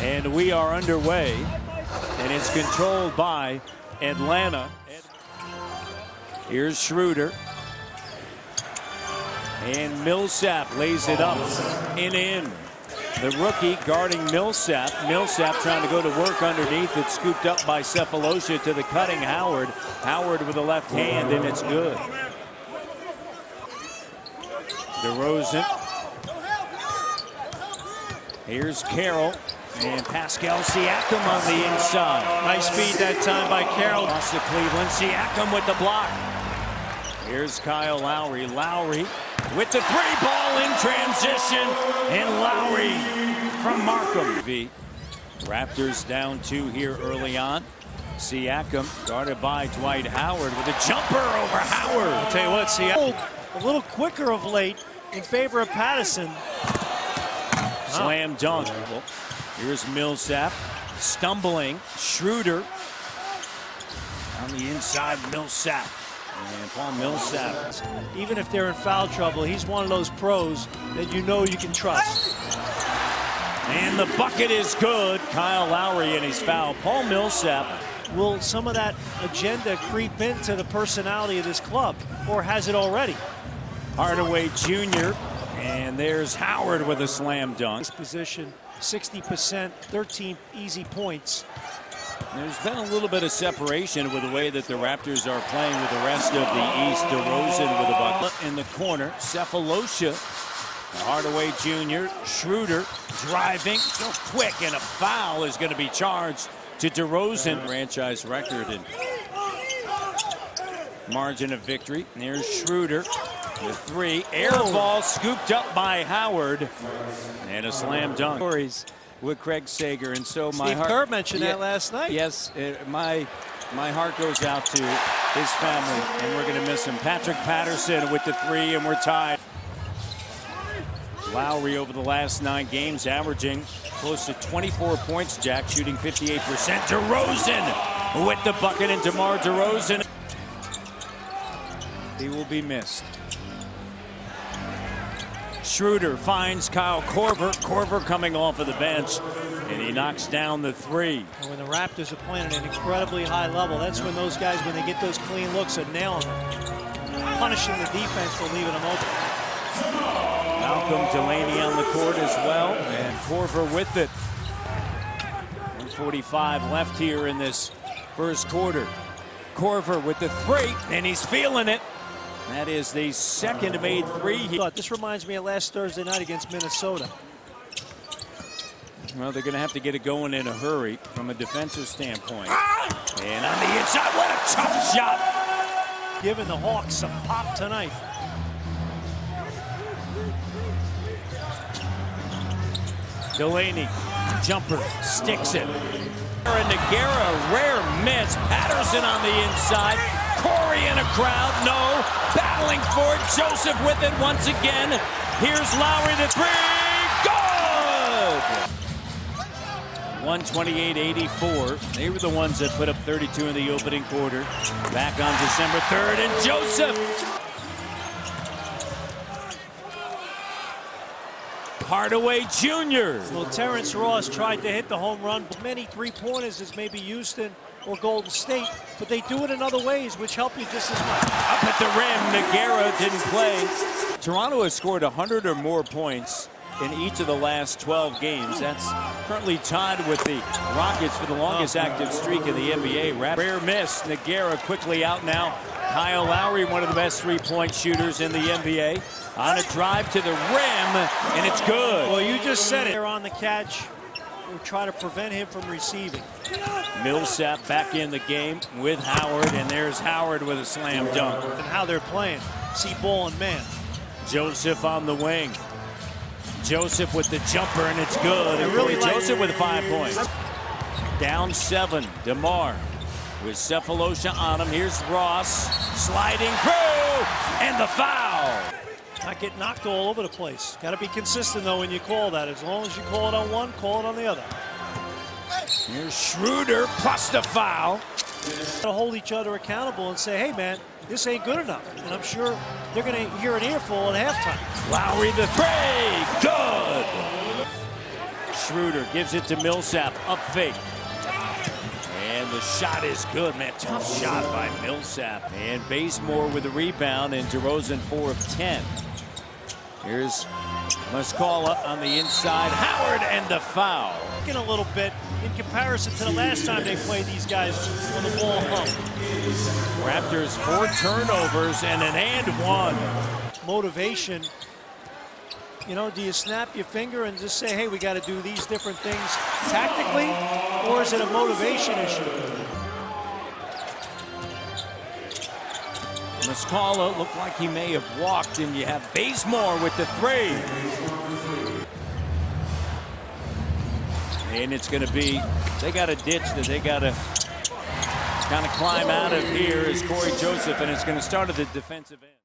And we are underway, and it's controlled by Atlanta. Here's Schroeder. And Millsap lays it up and in. The rookie guarding Millsap. Millsap trying to go to work underneath. It's scooped up by Cephalosha to the cutting Howard. Howard with the left hand, and it's good. DeRozan. Here's Carroll. And Pascal Siakam on the inside. Nice feed that time by Carroll. Across to Cleveland. Siakam with the block. Here's Kyle Lowry. Lowry with the three ball in transition. And Lowry from Markham. Raptors down 2 here early on. Siakam guarded by Dwight Howard with a jumper over Howard. I'll tell you what, Siakam a little quicker of late in favor of Patterson. Slam dunk. Here's Millsap stumbling. Schroeder on the inside. Millsap. And Paul Millsap. Even if they're in foul trouble, he's one of those pros that you know you can trust. And the bucket is good. Kyle Lowry and his foul. Paul Millsap. Will some of that agenda creep into the personality of this club, or has it already? Hardaway Jr. And there's Howard with a slam dunk. This position, 60%, 13 easy points. There's been a little bit of separation with the way that the Raptors are playing with the rest of the East. DeRozan with a bucket in the corner. Cephalosha, Hardaway Jr., Schroeder driving so quick, and a foul is going to be charged to DeRozan. Franchise record and margin of victory. And there's Schroeder with 3. Air ball scooped up by Howard, and a slam dunk. With Craig Sager, and so my Steve Kerr mentioned that last night. Yes, my heart goes out to his family, and we're going to miss him. Patrick Patterson with the 3, and we're tied. Lowry over the last 9 games averaging close to 24 points, Jack, shooting 58%. DeRozan with the bucket, and DeMar DeRozan. He will be missed. Schroeder finds Kyle Korver. Korver coming off of the bench, and he knocks down the 3. And when the Raptors are playing at an incredibly high level, that's when those guys, when they get those clean looks, are nailing them, punishing the defense for leaving them open. Malcolm Delaney on the court as well, and Korver with it. 1:45 left here in this first quarter. Korver with the 3, and he's feeling it. That is the second made 3. This reminds me of last Thursday night against Minnesota. Well, they're going to have to get it going in a hurry from a defensive standpoint. And on the inside, what a tough shot. Giving the Hawks some pop tonight. Delaney, jumper, sticks it. Nogueira, rare miss. Patterson on the inside. Corey in a crowd, no. Battling for it. Joseph with it once again. Here's Lowry, the 3. Good! 128-84. They were the ones that put up 32 in the opening quarter. Back on December 3rd, and Joseph. Hardaway Jr. Well, Terrence Ross tried to hit the home run. Many three-pointers as maybe Houston or Golden State, but they do it in other ways, which help you just as much. Up at the rim, Nogueira didn't play. Toronto has scored 100 or more points in each of the last 12 games. That's currently tied with the Rockets for the longest active streak in the NBA. Rare miss. Nogueira quickly out now. Kyle Lowry, one of the best three-point shooters in the NBA. On a drive to the rim, and it's good. Well, you just said it. They're on the catch. We'll try to prevent him from receiving. Millsap back in the game with Howard, and there's Howard with a slam dunk. And how they're playing. See ball and man. Joseph on the wing. Joseph with the jumper, and it's good. And really Joseph with 5 points. Down 7, DeMar with Cephalosha on him. Here's Ross sliding through, and the foul. Not get knocked all over the place. Got to be consistent, though, when you call that. As long as you call it on one, call it on the other. Here's Schroeder plus the foul. To hold each other accountable and say, hey, man, this ain't good enough. And I'm sure they're going to hear an earful at halftime. Lowry the 3, good. Schroeder gives it to Millsap, up fake. And the shot is good, man. Tough shot by Millsap. And Bazemore with the rebound, and DeRozan 4 of 10. Here's Muscala on the inside. Howard and the foul. In a little bit in comparison to the last time they played these guys on the ball hump. Raptors 4 turnovers and an and one. Motivation. You know, do you snap your finger and just say, hey, we got to do these different things tactically, or is it a motivation issue? Muscala looked like he may have walked, and you have Bazemore with the 3. And it's going to be, they got a ditch that they got to kind of climb out of here is Corey Joseph, and it's going to start at the defensive end.